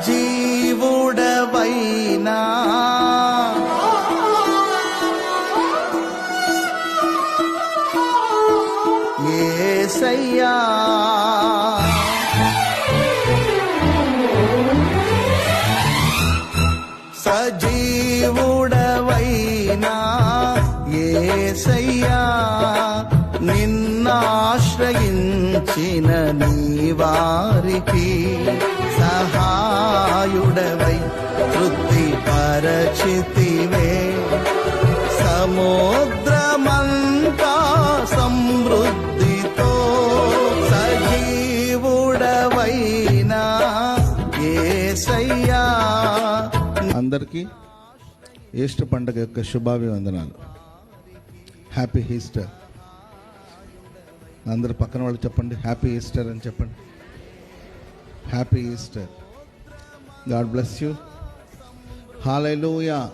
జీవుడవైనా యేసయ్యా, సజీవుడవైనా యేసయ్యా, నిన్నాశ్రయించిన నీ వారికి సహాయుడవై తృప్తిపరచితివే. సముద్రమంతా సమృద్ధితో సజీవుడవైనా యేసయ్యా. అందరికీ ఈస్టర్ పండుగ యొక్క శుభాభివందనాలు. Happy Easter. అందరు పక్కన వాళ్ళు చెప్పండి, హ్యాపీ ఈస్టర్ అని చెప్పండి. Happy Easter. God bless you. Hallelujah.